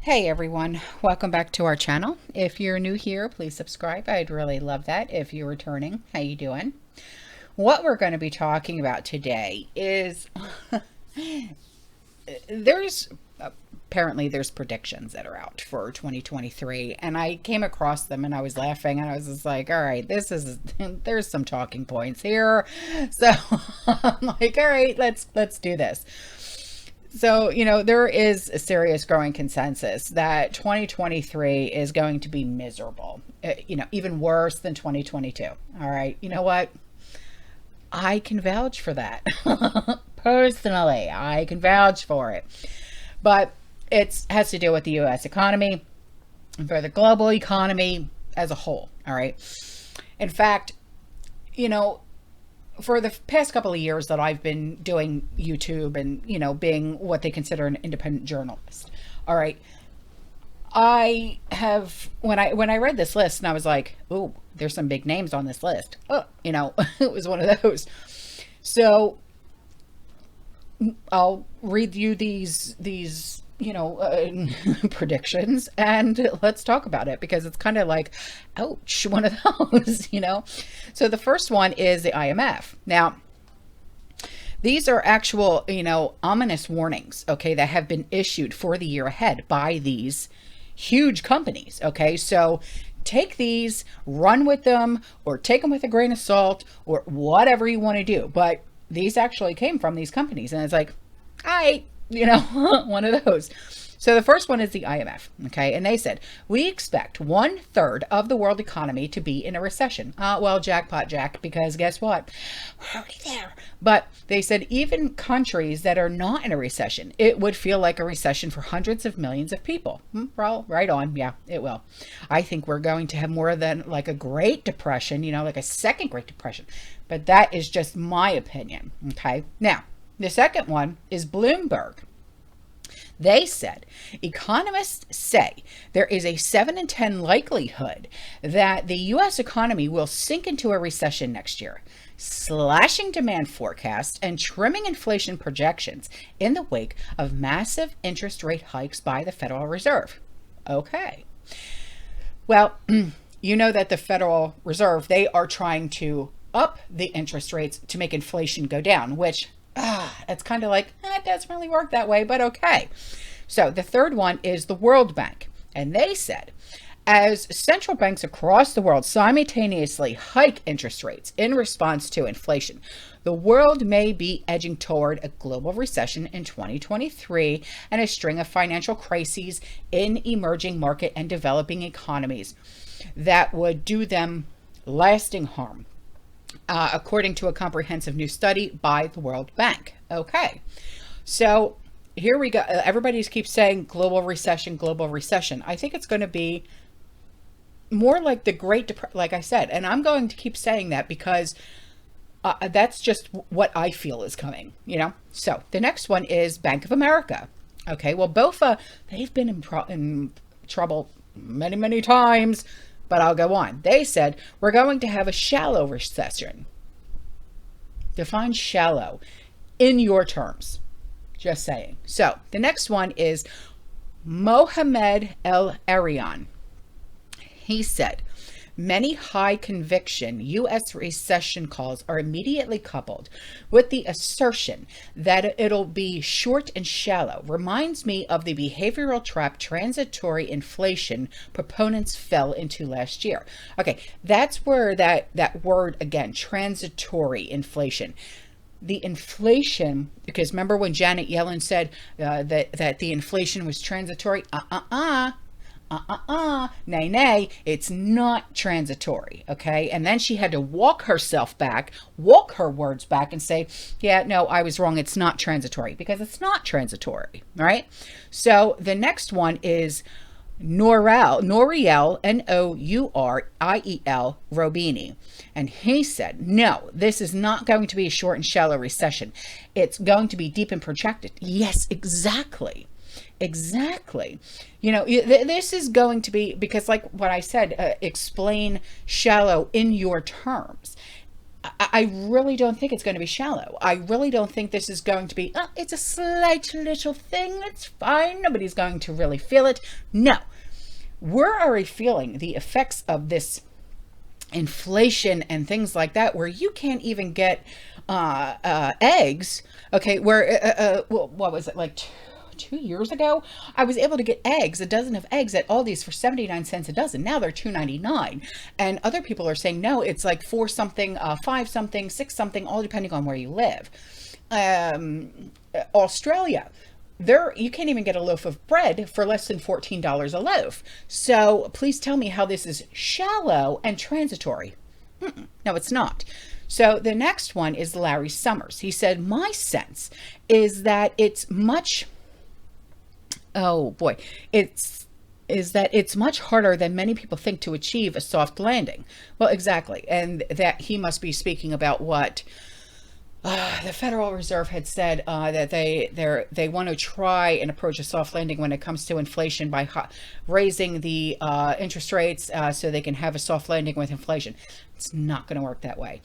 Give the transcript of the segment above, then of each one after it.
Hey everyone, welcome back to our channel. If you're new here, please subscribe. I'd really love that. If you're returning, how you doing? What we're going to be talking about today is there's apparently there's predictions that are out for 2023, and I came across them and I was laughing and I was just like, all right, there's some talking points here. So I'm like, all right, let's do this. So, there is a serious growing consensus that 2023 is going to be miserable, even worse than 2022. All right. You know what? I can vouch for that. Personally, I can vouch for it. But it has to do with the U.S. economy and for the global economy as a whole. All right. In fact, for the past couple of years that I've been doing YouTube and, being what they consider an independent journalist. All right. I have, when I read this list and I was like, oh, there's some big names on this list. Oh, it was one of those. So I'll read you these predictions and let's talk about it, because it's kind of like, ouch, one of those. So the first one is the IMF. Now, these are actual, ominous warnings, okay, that have been issued for the year ahead by these huge companies. Okay, so take these, run with them, or take them with a grain of salt, or whatever you want to do. But these actually came from these companies, and it's like, one of those. So the first one is the IMF, okay? And they said, we expect 1/3 of the world economy to be in a recession. Well, jackpot, Jack, because guess what? We're already there. But they said even countries that are not in a recession, it would feel like a recession for hundreds of millions of people. Well, right on. Yeah, it will. I think we're going to have more than like a Great Depression, like a second Great Depression. But that is just my opinion, okay? Now, the second one is Bloomberg. They said, economists say there is a 7 in 10 likelihood that the U.S. economy will sink into a recession next year, slashing demand forecasts and trimming inflation projections in the wake of massive interest rate hikes by the Federal Reserve. Okay. Well, you know that the Federal Reserve, they are trying to up the interest rates to make inflation go down, which it's kind of like, it doesn't really work that way, but okay. So the third one is the World Bank. And they said, as central banks across the world simultaneously hike interest rates in response to inflation, the world may be edging toward a global recession in 2023 and a string of financial crises in emerging market and developing economies that would do them lasting harm, according to a comprehensive new study by the World Bank. Okay, so here we go. Everybody keeps saying global recession, global recession. I think it's going to be more like the Great Depression, like I said, and I'm going to keep saying that because that's just what I feel is coming, So the next one is Bank of America. Okay, well, both they've been in trouble many, many times. But I'll go on. They said, we're going to have a shallow recession. Define shallow in your terms. Just saying. So the next one is Mohamed El-Erian. He said, many high conviction U.S. recession calls are immediately coupled with the assertion that it'll be short and shallow. Reminds me of the behavioral trap transitory inflation proponents fell into last year. Okay, that's where that word again, transitory inflation. The inflation, because remember when Janet Yellen said that the inflation was transitory? Nay, it's not transitory, okay? And then she had to walk her words back and say, yeah, no, I was wrong. It's not transitory, because it's not transitory, all right? So the next one is Nouriel, Nouriel Robini. And he said, no, this is not going to be a short and shallow recession. It's going to be deep and protracted. Yes, exactly. Exactly. This is going to be, because like what I said, explain shallow in your terms. I really don't think it's going to be shallow. I really don't think this is going to be, oh, it's a slight little thing. It's fine. Nobody's going to really feel it. No, we're already feeling the effects of this inflation and things like that, where you can't even get eggs. Okay, where what was it, like 2 years ago, I was able to get eggs, a dozen of eggs at Aldi's for 79 cents a dozen. Now they're $2.99, and other people are saying no, it's like 4 something, 5 something, 6 something, all depending on where you live. Australia, there you can't even get a loaf of bread for less than $14 a loaf. So please tell me how this is shallow and transitory. No, it's not. So the next one is Larry Summers. He said, my sense is that it's much, oh boy, it's much harder than many people think to achieve a soft landing. Well, exactly. And that he must be speaking about what the Federal Reserve had said, that they want to try and approach a soft landing when it comes to inflation by raising the interest rates so they can have a soft landing with inflation. It's not going to work that way.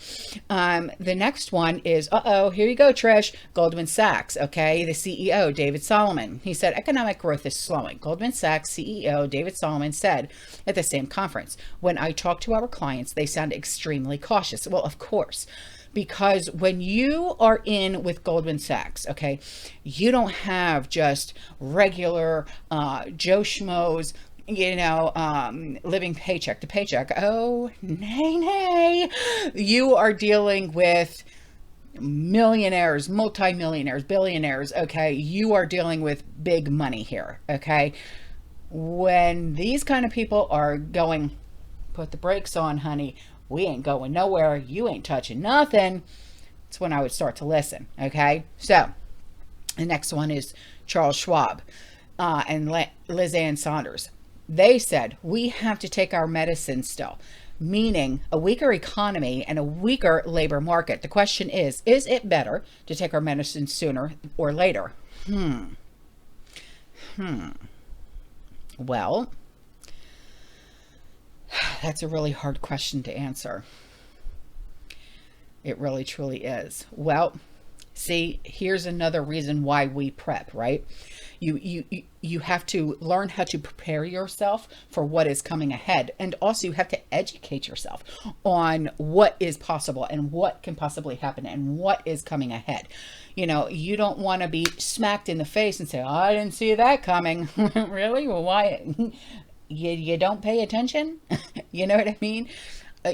The next one is, here you go, Trish. Goldman Sachs, okay, the CEO, David Solomon. He said economic growth is slowing. Goldman Sachs CEO David Solomon said at the same conference, when I talk to our clients, they sound extremely cautious. Well, of course. Because when you are in with Goldman Sachs, okay, you don't have just regular Joe Schmoes, living paycheck to paycheck. Oh, nay. You are dealing with millionaires, multimillionaires, billionaires, okay? You are dealing with big money here, okay? When these kind of people are going, put the brakes on, honey, we ain't going nowhere, you ain't touching nothing, it's when I would start to listen, okay? So the next one is Charles Schwab and Liz Ann Saunders. They said we have to take our medicine still, meaning a weaker economy and a weaker labor market. The question is it better to take our medicine sooner or later? Well, that's a really hard question to answer. It really, truly is. Well, see, here's another reason why we prep, right? You have to learn how to prepare yourself for what is coming ahead. And also you have to educate yourself on what is possible and what can possibly happen and what is coming ahead. You don't want to be smacked in the face and say, oh, I didn't see that coming. Really? Well, why? You don't pay attention. You know what I mean?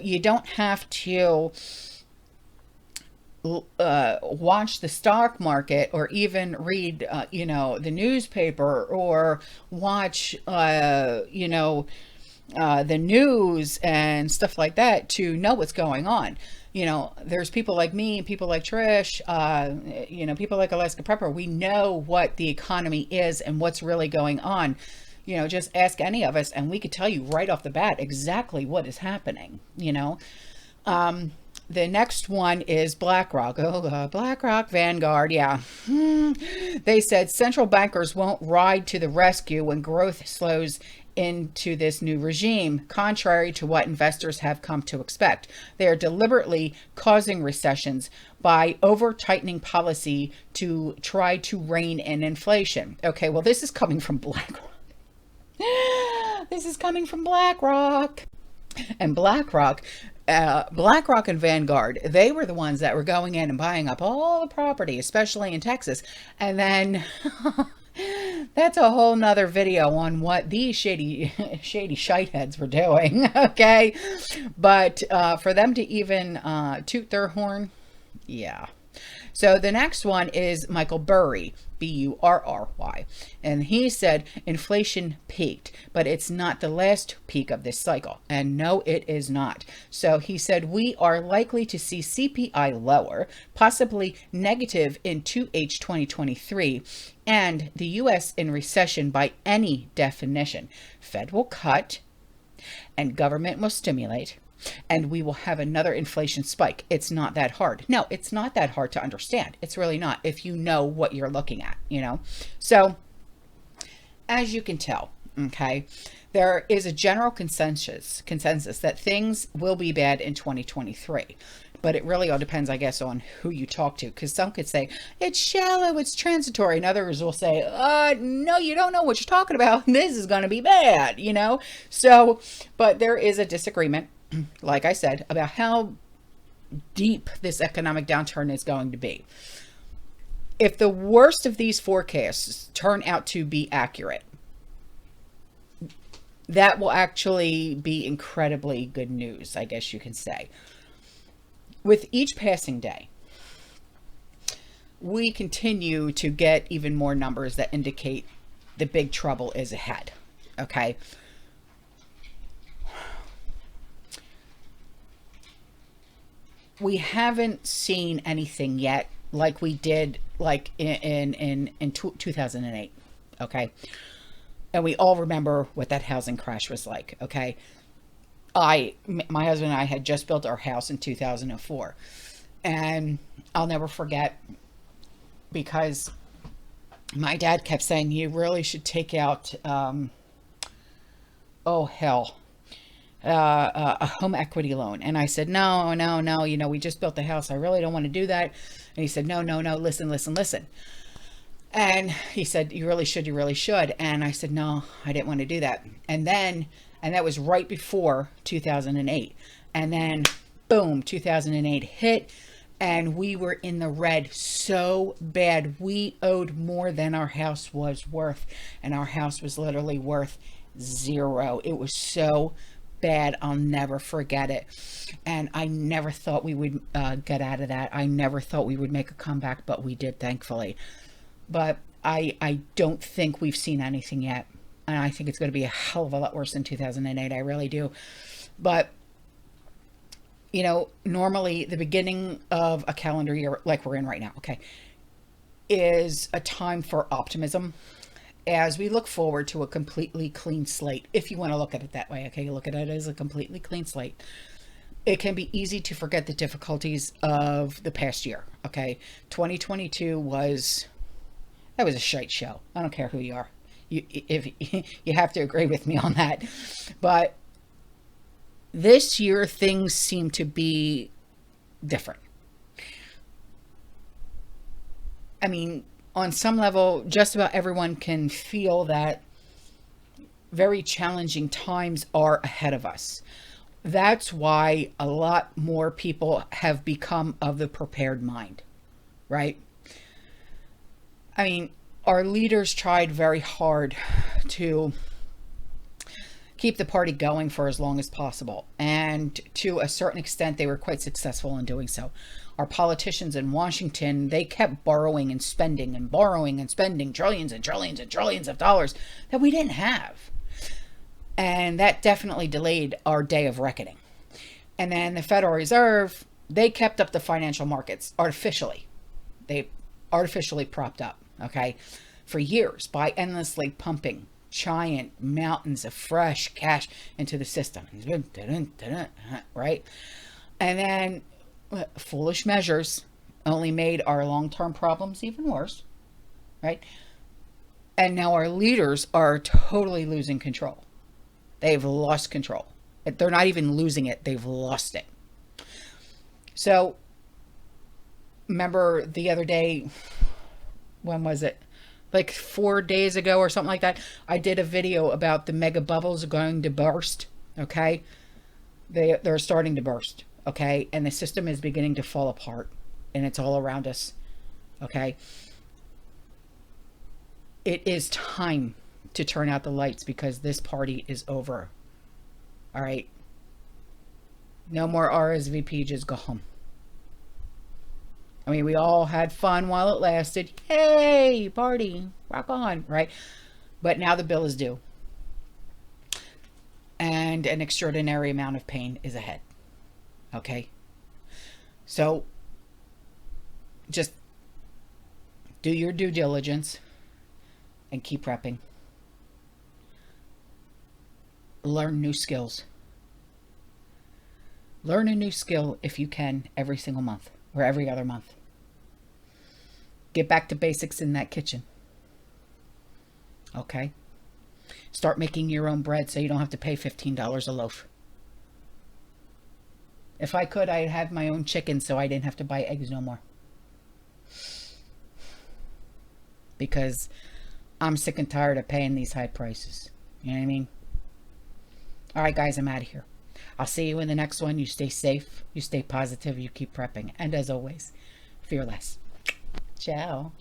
You don't have to watch the stock market or even read, the newspaper or watch, the news and stuff like that to know what's going on. There's people like me, people like Trish, people like Alaska Prepper. We know what the economy is and what's really going on. Just ask any of us and we could tell you right off the bat exactly what is happening, The next one is BlackRock. BlackRock, Vanguard, yeah. They said central bankers won't ride to the rescue when growth slows into this new regime, contrary to what investors have come to expect. They are deliberately causing recessions by over-tightening policy to try to rein in inflation. Okay, well, this is coming from BlackRock. This is coming from BlackRock. And BlackRock and Vanguard, they were the ones that were going in and buying up all the property, especially in Texas. And then that's a whole nother video on what these shady shitheads were doing. Okay. But for them to even toot their horn, yeah. So the next one is Michael Burry, Burry, and he said inflation peaked, but it's not the last peak of this cycle. And no, it is not. So he said we are likely to see CPI lower, possibly negative in 2H 2023, and the US in recession by any definition. Fed will cut and government will stimulate. And we will have another inflation spike. It's not that hard. No, it's not that hard to understand. It's really not, if you know what you're looking at, So, as you can tell, okay, there is a general consensus that things will be bad in 2023. But it really all depends, I guess, on who you talk to. Because some could say, it's shallow, it's transitory. And others will say, no, you don't know what you're talking about. This is going to be bad, you know? So, but there is a disagreement, like I said, about how deep this economic downturn is going to be. If the worst of these forecasts turn out to be accurate, that will actually be incredibly good news, I guess you can say. With each passing day, we continue to get even more numbers that indicate the big trouble is ahead. Okay. We haven't seen anything yet like we did like in 2008. Okay. And we all remember what that housing crash was like. Okay. My husband and I had just built our house in 2004, and I'll never forget, because my dad kept saying, you really should take out, a home equity loan. And I said, no, you know, we just built the house. I really don't want to do that. And he said, no, listen. And he said, you really should. And I said, no, I didn't want to do that. And that was right before 2008. And then boom, 2008 hit, and we were in the red so bad. We owed more than our house was worth, and our house was literally worth zero. It was so bad. I'll never forget it. And I never thought we would get out of that. I never thought we would make a comeback, but we did, thankfully. But I don't think we've seen anything yet. And I think it's going to be a hell of a lot worse than 2008. I really do. But, you know, normally the beginning of a calendar year, like we're in right now, okay, is a time for optimism as we look forward to a completely clean slate. If you want to look at it that way, okay, you look at it as a completely clean slate. It can be easy to forget the difficulties of the past year, okay? 2022 was a shite show. I don't care who you are. If you have to agree with me on that. But this year, things seem to be different. I mean, on some level, just about everyone can feel that very challenging times are ahead of us. That's why a lot more people have become of the prepared mind, right? I mean, our leaders tried very hard to keep the party going for as long as possible. And to a certain extent, they were quite successful in doing so. Our politicians in Washington, they kept borrowing and spending trillions and trillions and trillions of dollars that we didn't have. And that definitely delayed our day of reckoning. And then the Federal Reserve, they kept up the financial markets artificially. They artificially propped up, okay, for years by endlessly pumping giant mountains of fresh cash into the system, right? And then foolish measures only made our long-term problems even worse, right? And now our leaders are totally losing control. They've lost control. They're not even losing it, they've lost it. So remember the other day, when was it? Like 4 days ago or something like that, I did a video about the mega bubbles going to burst, okay? They're starting to burst, okay? And the system is beginning to fall apart, and it's all around us, okay? It is time to turn out the lights, because this party is over, all right? No more RSVP, just go home. I mean, we all had fun while it lasted. Yay, party, rock on, right? But now the bill is due. And an extraordinary amount of pain is ahead. Okay? So, just do your due diligence and keep prepping. Learn new skills. Learn a new skill if you can every single month. Or every other month. Get back to basics in that kitchen. Okay? Start making your own bread so you don't have to pay $15 a loaf. If I could, I'd have my own chicken so I didn't have to buy eggs no more. Because I'm sick and tired of paying these high prices. You know what I mean? All right, guys, I'm out of here. I'll see you in the next one. You stay safe, you stay positive, you keep prepping. And as always, fear less. Ciao.